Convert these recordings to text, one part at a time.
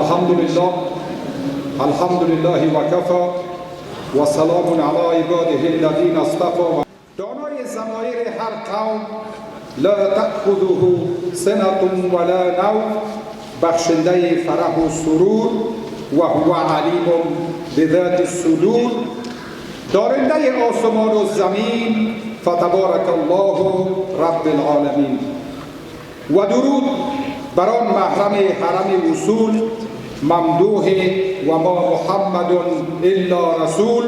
الحمد لله وكفى وسلام على عباده الذين اصطفى. دانای ضمایر هر قوم لا تأخذه سنة ولا نوم، بخشنده فرح و سرور و هو علیم بذات الصدور، دارنده آسمان و زمین، فتبارک الله رب العالمین. و درود بر آن محرم حرم وصول، ممدوح و ما محمد الا رسول،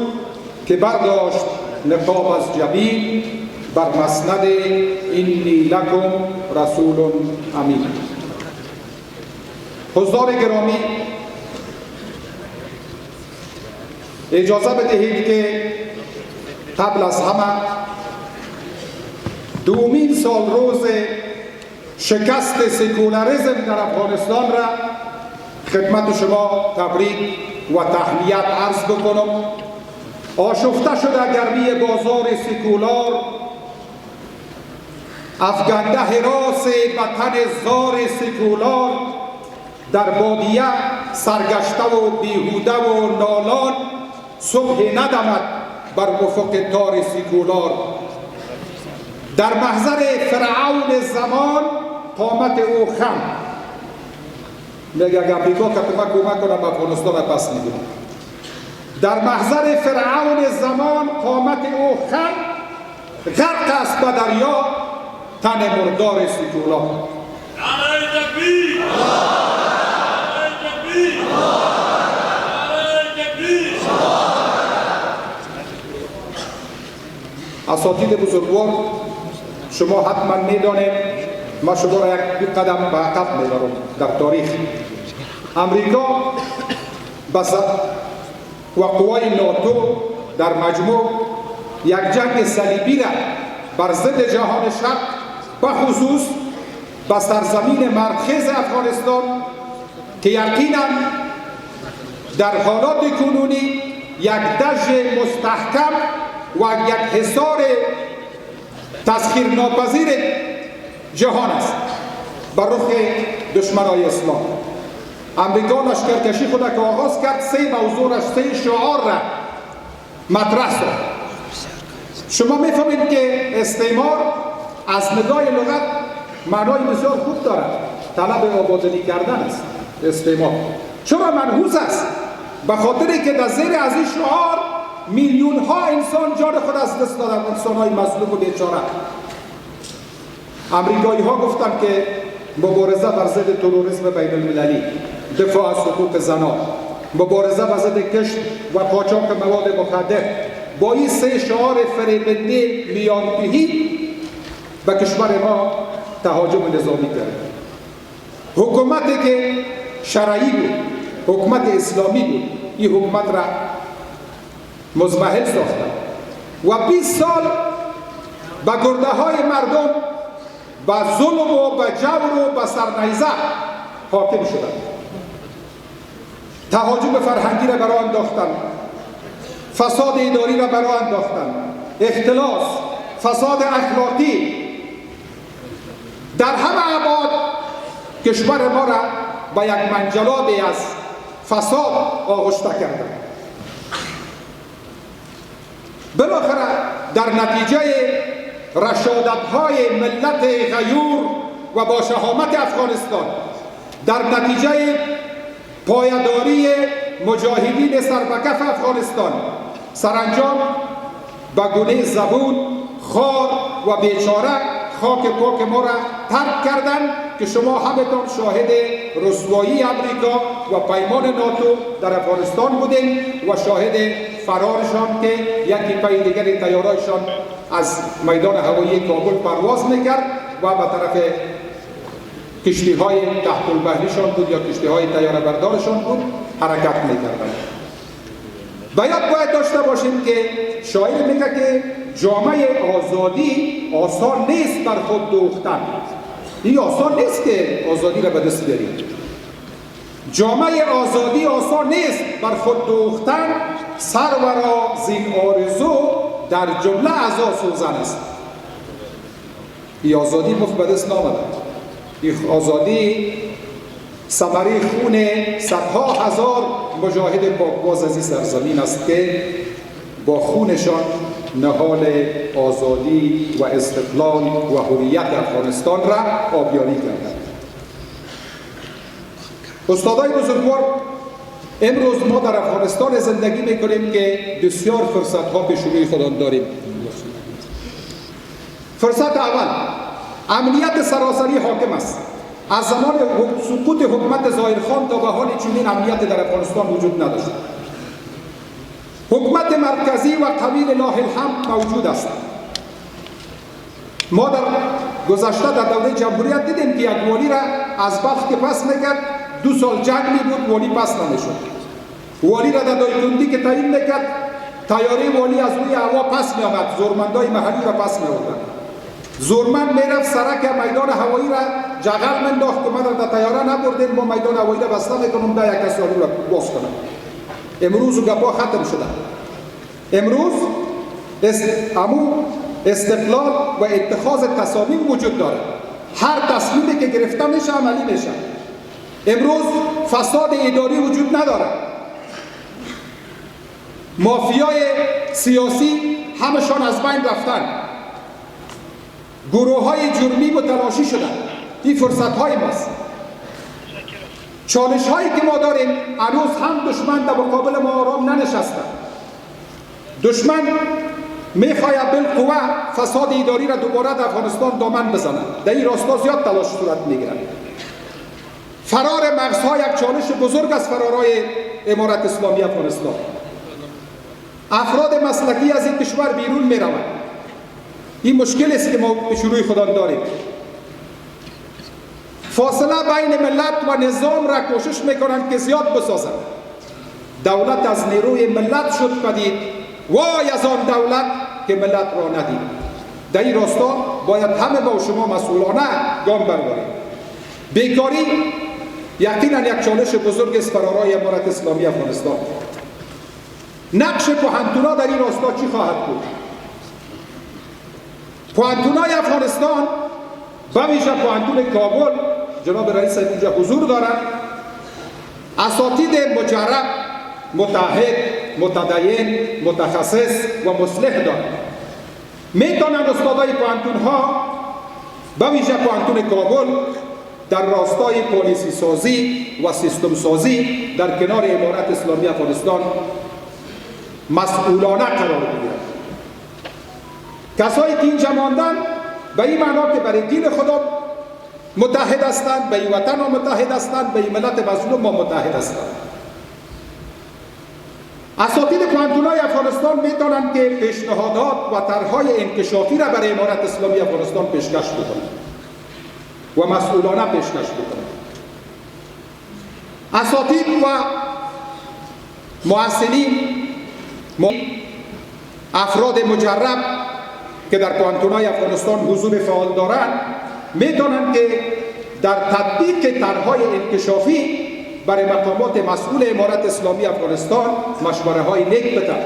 که برداشت نقاب از جبین بر مسند اینی لکم رسول امین. حضار گرامی، اجازه بدهید که قبل از همه دومین سال روز شکست سکولاریسم در افغانستان را خدمت شما تبریک و تهنیت عرض بکنم. آشفته شده گرمی بازار سکولار، افگنده حراس وطن زار سکولار، در بادیه سرگشته و بیهوده و نالان، صبح ندمد بر افق تار سکولار. در محضر فرعون زمان قامت او خم، میگه امریکا که کمک کنه به افغانستان پس میگه. در محضر فرعون زمان قامت او خم، غرق است به دریا تن مردار سکولار. نعره تکبیر! نعره تکبیر! نعره تکبیر! اساتید بزرگوار، شما حتما میدانید ما شما را یک قدم به عقب میبرم در تاریخ. امریکا و قوای ناتو در مجموع یک جنگ صلیبی را بر ضد جهان شرق، به خصوص به سرزمین مرکز افغانستان که یقینا در حالات کنونی یک دژ مستحکم و یک حصار تسخیرناپذیر جهان است بر رخ دشمنای اسلام. امریکا لشکرکشی خود که آغاز کرد، سه موضوع را، سه شعار را مطرح ساخت. شما میفهمید که استعمار از نگاه لغت معنای بسیار خوب دارد، طلب آبادانی کردن است. استعمار چرا منحوس است؟ به خاطری که در زیر از این شعار میلیون ها انسان جان خود از دست دادند، انسان های مظلوم و بیچاره. امریکایی ها گفتند که مبارزه بر ضد تروریسم بین المللی، دفاع از حقوق زنان، مبارزه بر ضد کشت و قاچاق مواد مخدر، با این سه شعار فریبنده میانپیهی به کشور ما تهاجم نظامی کرد. حکومتی که شرعی بود، حکومت اسلامی بود، این حکومت را مضمحل ساختند و 20 سال به گرده های مردم به ظلم و به جور و به سرنیزه حاکم شدند. تهاجم فرهنگی را برای انداختند، فساد اداری را برای انداختند، اختلاس، فساد اخلاقی در همه ابعاد کشور ما را به یک منجلابی از فساد آغشته کردند. بالاخره در نتیجه رشادت‌های ملت غیور و با شهامت افغانستان، در نتیجه پایداری مجاهدین سربکف افغانستان، سرانجام به گونه زبون، خار و بیچاره خاک پاک ما را ترک کردند که شما همتان شاهد رسوایی امریکا و پیمان ناتو در افغانستان بودین و شاهد فرارشان که یکی پای دیگر طیارهایشان از میدان هوایی کابل پرواز میکرد و به طرف کشتی های تحت البحریشان بود یا کشتی های طیاره بردارشان بود حرکت میکردند. باید داشته باشیم که شاعر میگه که جامعه آزادی آسان نیست بر خود دوختن. این آسان نیست که آزادی را به دست بیارید. جامعه آزادی آسان نیست بر خود دوختن، سرورا زین آرزو در جمله اعضا سوزن است. این آزادی مفت به دست نامده. این آزادی ثمره خون صدها هزار مجاهد پاکباز از این سرزمین است که با خونشان نهال آزادی و استقلال و حریت افغانستان را آبیاری کردند. استادای بزرگوار، امروز ما در افغانستان زندگی میکنیم که بسیار فرصت ها پیش روی خودمان داریم. فرصت اول، امنیت سراسری حاکم است. از زمان سقوط حکومت ظاهرخان تا به حال چنین امنیت در افغانستان وجود نداشت. حکومت مرکزی و قوی لله الحمد موجود است. ما در گذشته در دوره جمهوریت دیدیم که یک والی را از بلخ که پس میکرد 2 سال جنگ می بود، والی پس نمیشد. والی را در دایکنڈی که تعیین میکرد، طیاره والی از روی هوا پس می آمد، زورمندای محلی را پس می آوردند. زورمند میرفت سرک میدان هوایی را جغل منداخت که ما در طیاره نبردیم، ما میدان هوایی را بسته میکنم ده یک کسی را باز کنم. امروز گپا ختم شده. امروز استقلال و اتخاذ تصامیم وجود داره. هر تصمیمی که گرفته میشه عملی میشه. امروز فساد اداری وجود نداره. مافیای سیاسی همشان از بین رفتن. گروه های جرمی متلاشی شدن. این فرصت های ماست. چالش هایی که ما داریم، هنوز هم دشمن در مقابل ما آرام ننشسته. دشمن میخواید بالقوه فساد اداری را دوباره در افغانستان دامن بزنه. در این راستا زیاد تلاش صورت میگیرد. فرار مغزها یک چالش بزرگ است. فرارای امارت اسلامی افغانستان. افراد مسلکی از این کشور بیرون میروند. این مشکل است که ما به شروع خودمان داریم. فاصله بین ملت و نظام را کوشش میکنند که زیاد بسازند. دولت از نیروی ملت شد پدید، وای از آن دولت که ملت را ندید. در این راستا باید همه با شما مسئولانه گام برداریم. بیکاری یقینا یک چالش بزرگ است فرارای امارت اسلامی افغانستان. نقش پوهنتونا در این راستا چی خواهد بود؟ پوهنتونای افغانستان به ویژه پوهنتون کابل، جناب رئیس اینجا حضور دارند، اساتید مجرب، متعهد، متدین، متخصص و مصلح دارند. میتونند استادای پوهنتون ها به ویژه پوهنتون کابل در راستای پالیسی سازی و سیستم سازی در کنار امارت اسلامی افغانستان مسئولانه قرار بگیرند. کسایی که اینجا ماندن به این معنا که برای دین خدا متحد هستند، به این وطن متحد هستند، به این ملت مظلوم ما متحد هستند. اساتید پوهنتون‌های افغانستان میتونند که پیشنهادات و طرح‌های انکشافی را برای امارت اسلامی افغانستان پیشکش بکنند و مسئولانه پیشکش بکنند. اساتید و محصلین، افراد مجرب که در پوهنتون‌های افغانستان حضور فعال دارند میتونند که در تطبیق طرح‌های انکشافی برای مقامات مسئول امارت اسلامی افغانستان مشوره های نیک بدن.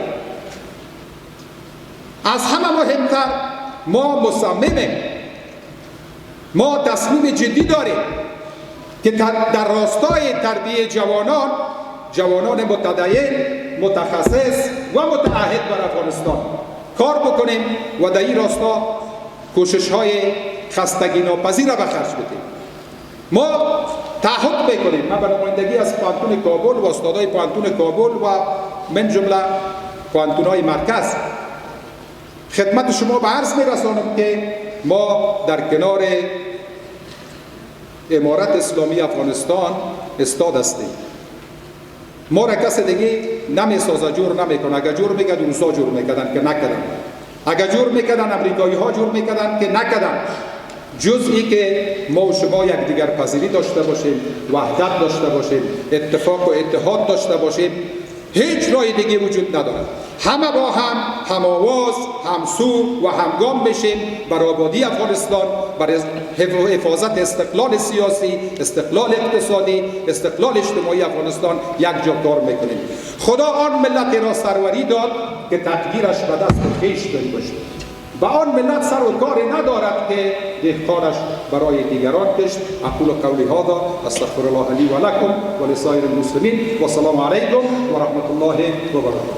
از همه مهمتر ما مصممیم، ما تصمیم جدی داریم که در راستای تربیت جوانان متدین، متخصص و متعهد بر افغانستان کار بکنیم و در این راستا کوشش های خستگی ناپذیر را به خرج بدیم. ما تعهد میکنیم، من به نمایندگی از پوهنتون کابل و استادای پوهنتون کابل و من جمله پوهنتون‌های مرکز خدمت شما به عرض میرسانم که ما در کنار امارت اسلامی افغانستان استاد هستیم. ما را کس دیگه نمیسازه، جور نمیکنه. اگر جور میکرد روسا جور میکردن که نکردن، اگر جور میکردن امریکایی ها جور میکردن که نکردن. جزئی که ما و شما یک دیگر پذیری داشته باشیم، وحدت داشته باشیم، اتفاق و اتحاد داشته باشیم، هیچ راه دیگه وجود ندارد. همه با هم آواز، همسو و همگام بشیم بر آبادی افغانستان، برای حفاظت استقلال سیاسی، استقلال اقتصادی، استقلال اجتماعی افغانستان یک جا کار میکنیم. خدا آن ملت را سروری داد که تقدیرش به دست خویش داری باشه. و آن ملت سر و کاری ندارد که دهقانش برای دیگران کشت. اقول قولی هذا استغفر الله لی و لکم و لسایر المسلمین و سلام علیکم و رحمت الله و برکاته.